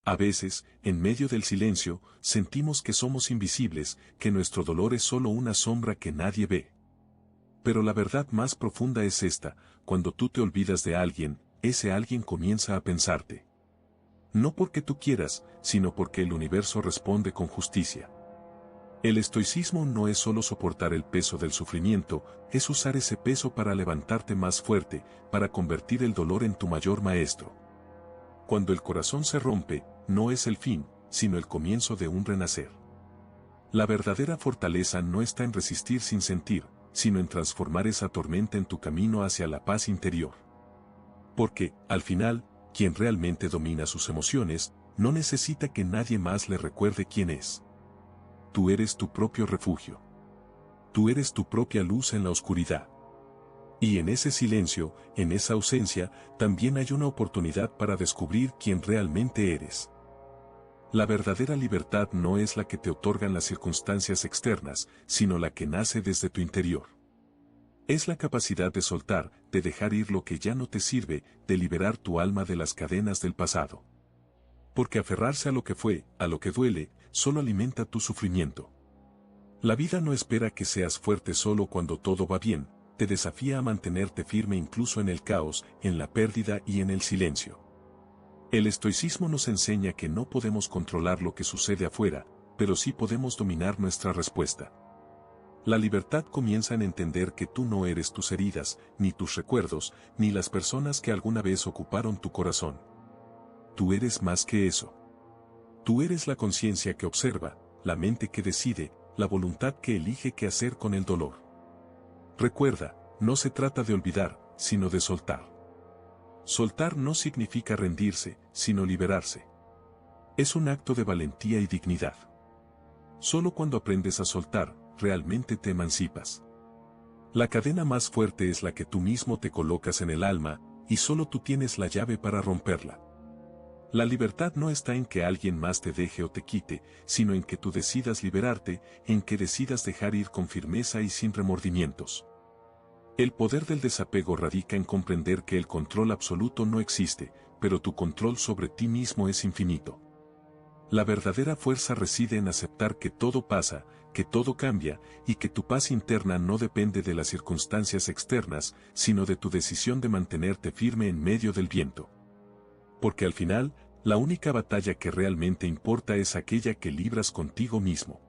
A veces, en medio del silencio, sentimos que somos invisibles, que nuestro dolor es solo una sombra que nadie ve. Pero la verdad más profunda es esta: cuando tú te olvidas de alguien, ese alguien comienza a pensarte. No porque tú quieras, sino porque el universo responde con justicia. El estoicismo no es solo soportar el peso del sufrimiento, es usar ese peso para levantarte más fuerte, para convertir el dolor en tu mayor maestro. Cuando el corazón se rompe, no es el fin, sino el comienzo de un renacer. La verdadera fortaleza no está en resistir sin sentir, sino en transformar esa tormenta en tu camino hacia la paz interior. Porque, al final, quien realmente domina sus emociones, no necesita que nadie más le recuerde quién es. Tú eres tu propio refugio. Tú eres tu propia luz en la oscuridad. Y en ese silencio, en esa ausencia, también hay una oportunidad para descubrir quién realmente eres. La verdadera libertad no es la que te otorgan las circunstancias externas, sino la que nace desde tu interior. Es la capacidad de soltar, de dejar ir lo que ya no te sirve, de liberar tu alma de las cadenas del pasado. Porque aferrarse a lo que fue, a lo que duele, solo alimenta tu sufrimiento. La vida no espera que seas fuerte solo cuando todo va bien, te desafía a mantenerte firme incluso en el caos, en la pérdida y en el silencio. El estoicismo nos enseña que no podemos controlar lo que sucede afuera, pero sí podemos dominar nuestra respuesta. La libertad comienza en entender que tú no eres tus heridas, ni tus recuerdos, ni las personas que alguna vez ocuparon tu corazón. Tú eres más que eso. Tú eres la conciencia que observa, la mente que decide, la voluntad que elige qué hacer con el dolor. Recuerda, no se trata de olvidar, sino de soltar. Soltar no significa rendirse, sino liberarse. Es un acto de valentía y dignidad. Solo cuando aprendes a soltar, realmente te emancipas. La cadena más fuerte es la que tú mismo te colocas en el alma, y solo tú tienes la llave para romperla. La libertad no está en que alguien más te deje o te quite, sino en que tú decidas liberarte, en que decidas dejar ir con firmeza y sin remordimientos. El poder del desapego radica en comprender que el control absoluto no existe, pero tu control sobre ti mismo es infinito. La verdadera fuerza reside en aceptar que todo pasa, que todo cambia, y que tu paz interna no depende de las circunstancias externas, sino de tu decisión de mantenerte firme en medio del viento. Porque al final, la única batalla que realmente importa es aquella que libras contigo mismo.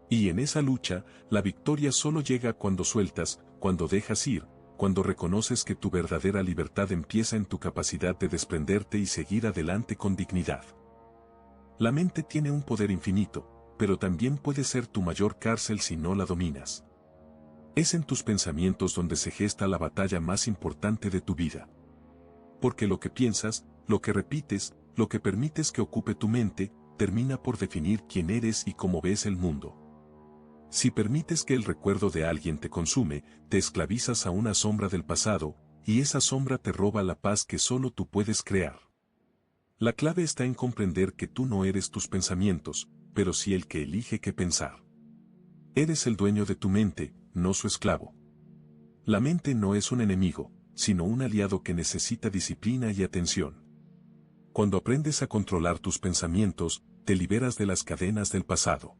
Y en esa lucha, la victoria solo llega cuando sueltas, cuando dejas ir, cuando reconoces que tu verdadera libertad empieza en tu capacidad de desprenderte y seguir adelante con dignidad. La mente tiene un poder infinito, pero también puede ser tu mayor cárcel si no la dominas. Es en tus pensamientos donde se gesta la batalla más importante de tu vida. Porque lo que piensas, lo que repites, lo que permites que ocupe tu mente, termina por definir quién eres y cómo ves el mundo. Si permites que el recuerdo de alguien te consume, te esclavizas a una sombra del pasado, y esa sombra te roba la paz que solo tú puedes crear. La clave está en comprender que tú no eres tus pensamientos, pero sí el que elige qué pensar. Eres el dueño de tu mente, no su esclavo. La mente no es un enemigo, sino un aliado que necesita disciplina y atención. Cuando aprendes a controlar tus pensamientos, te liberas de las cadenas del pasado.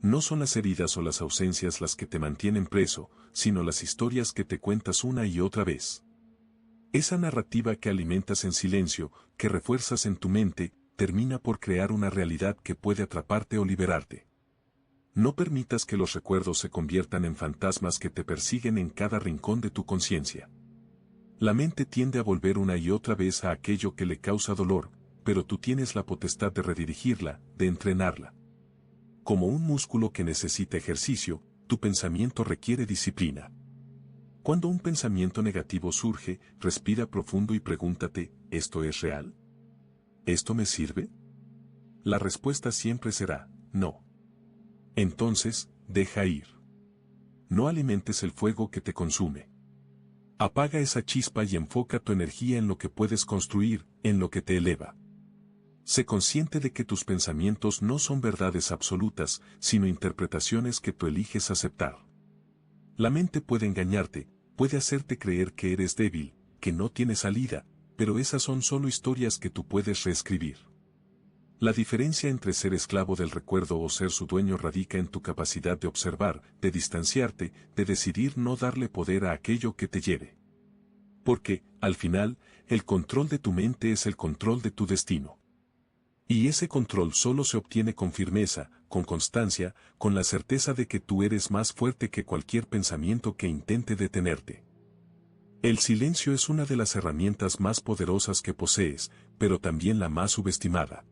No son las heridas o las ausencias las que te mantienen preso, sino las historias que te cuentas una y otra vez. Esa narrativa que alimentas en silencio, que refuerzas en tu mente, termina por crear una realidad que puede atraparte o liberarte. No permitas que los recuerdos se conviertan en fantasmas que te persiguen en cada rincón de tu conciencia. La mente tiende a volver una y otra vez a aquello que le causa dolor, pero tú tienes la potestad de redirigirla, de entrenarla. Como un músculo que necesita ejercicio, tu pensamiento requiere disciplina. Cuando un pensamiento negativo surge, respira profundo y pregúntate, ¿esto es real? ¿Esto me sirve? La respuesta siempre será, no. Entonces, deja ir. No alimentes el fuego que te consume. Apaga esa chispa y enfoca tu energía en lo que puedes construir, en lo que te eleva. Sé consciente de que tus pensamientos no son verdades absolutas, sino interpretaciones que tú eliges aceptar. La mente puede engañarte, puede hacerte creer que eres débil, que no tienes salida, pero esas son solo historias que tú puedes reescribir. La diferencia entre ser esclavo del recuerdo o ser su dueño radica en tu capacidad de observar, de distanciarte, de decidir no darle poder a aquello que te hiere. Porque, al final, el control de tu mente es el control de tu destino. Y ese control solo se obtiene con firmeza, con constancia, con la certeza de que tú eres más fuerte que cualquier pensamiento que intente detenerte. El silencio es una de las herramientas más poderosas que posees, pero también la más subestimada.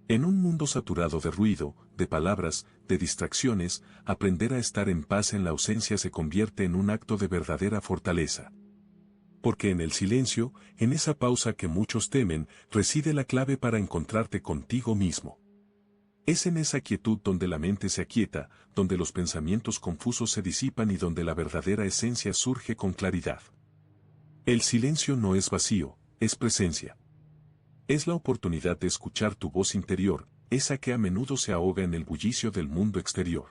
En un mundo saturado de ruido, de palabras, de distracciones, aprender a estar en paz en la ausencia se convierte en un acto de verdadera fortaleza. Porque en el silencio, en esa pausa que muchos temen, reside la clave para encontrarte contigo mismo. Es en esa quietud donde la mente se aquieta, donde los pensamientos confusos se disipan y donde la verdadera esencia surge con claridad. El silencio no es vacío, es presencia. Es la oportunidad de escuchar tu voz interior, esa que a menudo se ahoga en el bullicio del mundo exterior.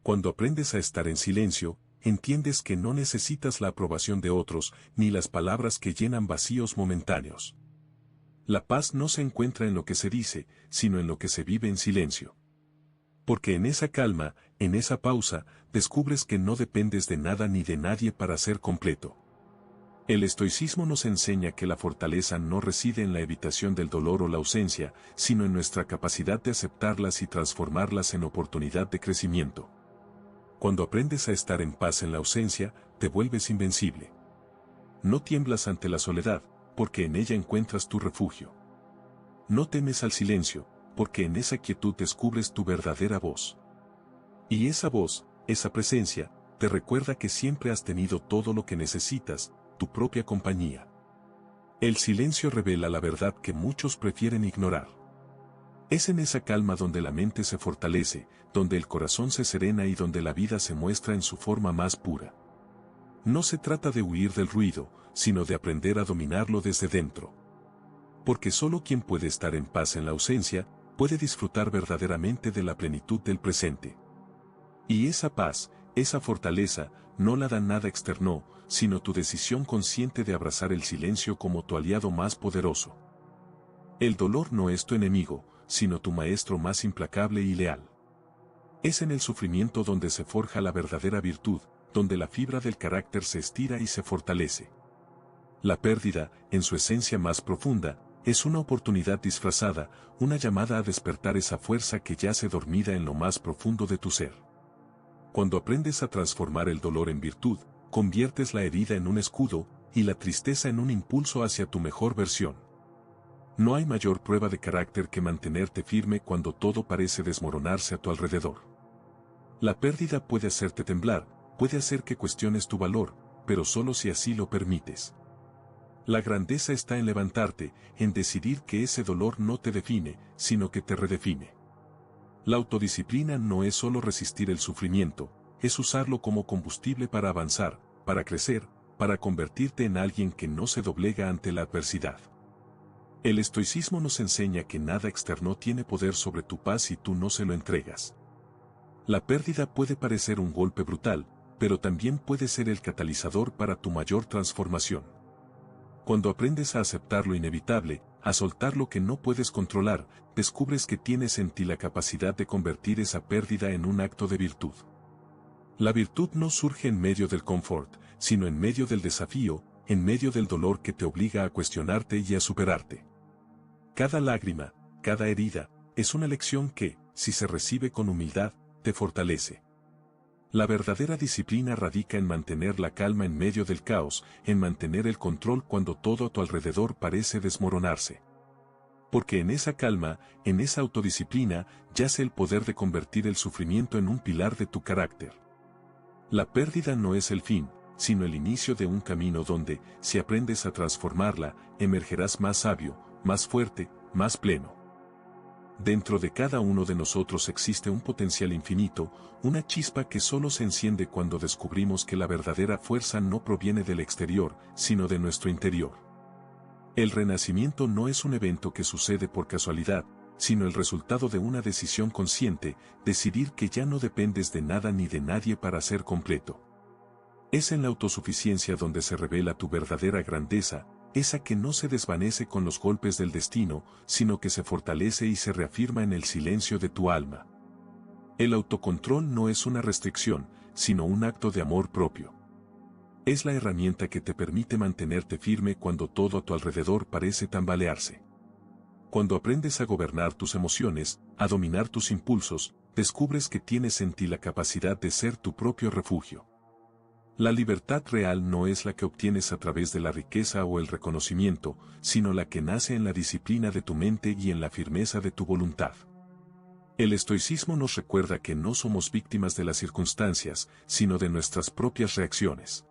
Cuando aprendes a estar en silencio, entiendes que no necesitas la aprobación de otros, ni las palabras que llenan vacíos momentáneos. La paz no se encuentra en lo que se dice, sino en lo que se vive en silencio. Porque en esa calma, en esa pausa, descubres que no dependes de nada ni de nadie para ser completo. El estoicismo nos enseña que la fortaleza no reside en la evitación del dolor o la ausencia, sino en nuestra capacidad de aceptarlas y transformarlas en oportunidad de crecimiento. Cuando aprendes a estar en paz en la ausencia, te vuelves invencible. No tiemblas ante la soledad, porque en ella encuentras tu refugio. No temes al silencio, porque en esa quietud descubres tu verdadera voz. Y esa voz, esa presencia, te recuerda que siempre has tenido todo lo que necesitas, tu propia compañía. El silencio revela la verdad que muchos prefieren ignorar. Es en esa calma donde la mente se fortalece, donde el corazón se serena y donde la vida se muestra en su forma más pura. No se trata de huir del ruido, sino de aprender a dominarlo desde dentro. Porque solo quien puede estar en paz en la ausencia, puede disfrutar verdaderamente de la plenitud del presente. Y esa paz, esa fortaleza, no la da nada externo, sino tu decisión consciente de abrazar el silencio como tu aliado más poderoso. El dolor no es tu enemigo, sino tu maestro más implacable y leal. Es en el sufrimiento donde se forja la verdadera virtud, donde la fibra del carácter se estira y se fortalece. La pérdida, en su esencia más profunda, es una oportunidad disfrazada, una llamada a despertar esa fuerza que yace dormida en lo más profundo de tu ser. Cuando aprendes a transformar el dolor en virtud, conviertes la herida en un escudo, y la tristeza en un impulso hacia tu mejor versión. No hay mayor prueba de carácter que mantenerte firme cuando todo parece desmoronarse a tu alrededor. La pérdida puede hacerte temblar, puede hacer que cuestiones tu valor, pero solo si así lo permites. La grandeza está en levantarte, en decidir que ese dolor no te define, sino que te redefine. La autodisciplina no es solo resistir el sufrimiento, es usarlo como combustible para avanzar, para crecer, para convertirte en alguien que no se doblega ante la adversidad. El estoicismo nos enseña que nada externo tiene poder sobre tu paz si tú no se lo entregas. La pérdida puede parecer un golpe brutal, pero también puede ser el catalizador para tu mayor transformación. Cuando aprendes a aceptar lo inevitable, a soltar lo que no puedes controlar, descubres que tienes en ti la capacidad de convertir esa pérdida en un acto de virtud. La virtud no surge en medio del confort, sino en medio del desafío, en medio del dolor que te obliga a cuestionarte y a superarte. Cada lágrima, cada herida, es una lección que, si se recibe con humildad, te fortalece. La verdadera disciplina radica en mantener la calma en medio del caos, en mantener el control cuando todo a tu alrededor parece desmoronarse. Porque en esa calma, en esa autodisciplina, yace el poder de convertir el sufrimiento en un pilar de tu carácter. La pérdida no es el fin, sino el inicio de un camino donde, si aprendes a transformarla, emergerás más sabio, más fuerte, más pleno. Dentro de cada uno de nosotros existe un potencial infinito, una chispa que solo se enciende cuando descubrimos que la verdadera fuerza no proviene del exterior, sino de nuestro interior. El renacimiento no es un evento que sucede por casualidad, sino el resultado de una decisión consciente, decidir que ya no dependes de nada ni de nadie para ser completo. Es en la autosuficiencia donde se revela tu verdadera grandeza, esa que no se desvanece con los golpes del destino, sino que se fortalece y se reafirma en el silencio de tu alma. El autocontrol no es una restricción, sino un acto de amor propio. Es la herramienta que te permite mantenerte firme cuando todo a tu alrededor parece tambalearse. Cuando aprendes a gobernar tus emociones, a dominar tus impulsos, descubres que tienes en ti la capacidad de ser tu propio refugio. La libertad real no es la que obtienes a través de la riqueza o el reconocimiento, sino la que nace en la disciplina de tu mente y en la firmeza de tu voluntad. El estoicismo nos recuerda que no somos víctimas de las circunstancias, sino de nuestras propias reacciones.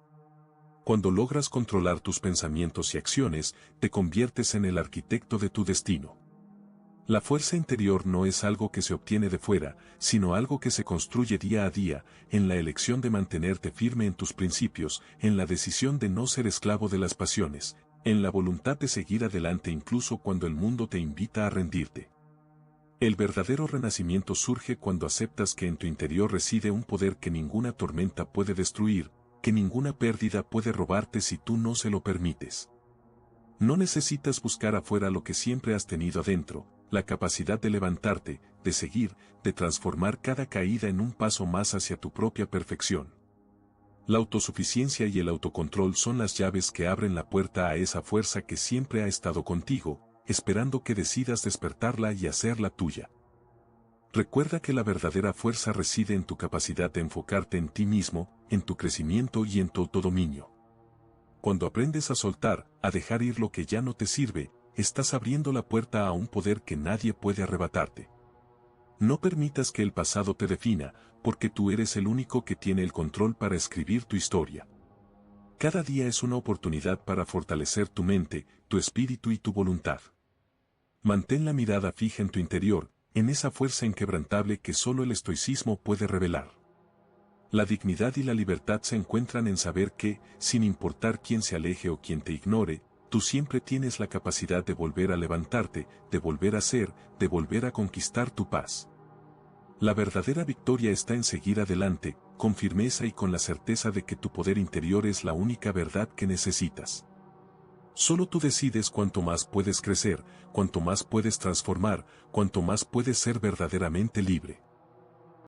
Cuando logras controlar tus pensamientos y acciones, te conviertes en el arquitecto de tu destino. La fuerza interior no es algo que se obtiene de fuera, sino algo que se construye día a día, en la elección de mantenerte firme en tus principios, en la decisión de no ser esclavo de las pasiones, en la voluntad de seguir adelante incluso cuando el mundo te invita a rendirte. El verdadero renacimiento surge cuando aceptas que en tu interior reside un poder que ninguna tormenta puede destruir, que ninguna pérdida puede robarte si tú no se lo permites. No necesitas buscar afuera lo que siempre has tenido adentro, la capacidad de levantarte, de seguir, de transformar cada caída en un paso más hacia tu propia perfección. La autosuficiencia y el autocontrol son las llaves que abren la puerta a esa fuerza que siempre ha estado contigo, esperando que decidas despertarla y hacerla tuya. Recuerda que la verdadera fuerza reside en tu capacidad de enfocarte en ti mismo, en tu crecimiento y en tu autodominio. Cuando aprendes a soltar, a dejar ir lo que ya no te sirve, estás abriendo la puerta a un poder que nadie puede arrebatarte. No permitas que el pasado te defina, porque tú eres el único que tiene el control para escribir tu historia. Cada día es una oportunidad para fortalecer tu mente, tu espíritu y tu voluntad. Mantén la mirada fija en tu interior, en esa fuerza inquebrantable que solo el estoicismo puede revelar. La dignidad y la libertad se encuentran en saber que, sin importar quién se aleje o quién te ignore, tú siempre tienes la capacidad de volver a levantarte, de volver a ser, de volver a conquistar tu paz. La verdadera victoria está en seguir adelante, con firmeza y con la certeza de que tu poder interior es la única verdad que necesitas. Solo tú decides cuánto más puedes crecer, cuánto más puedes transformar, cuánto más puedes ser verdaderamente libre.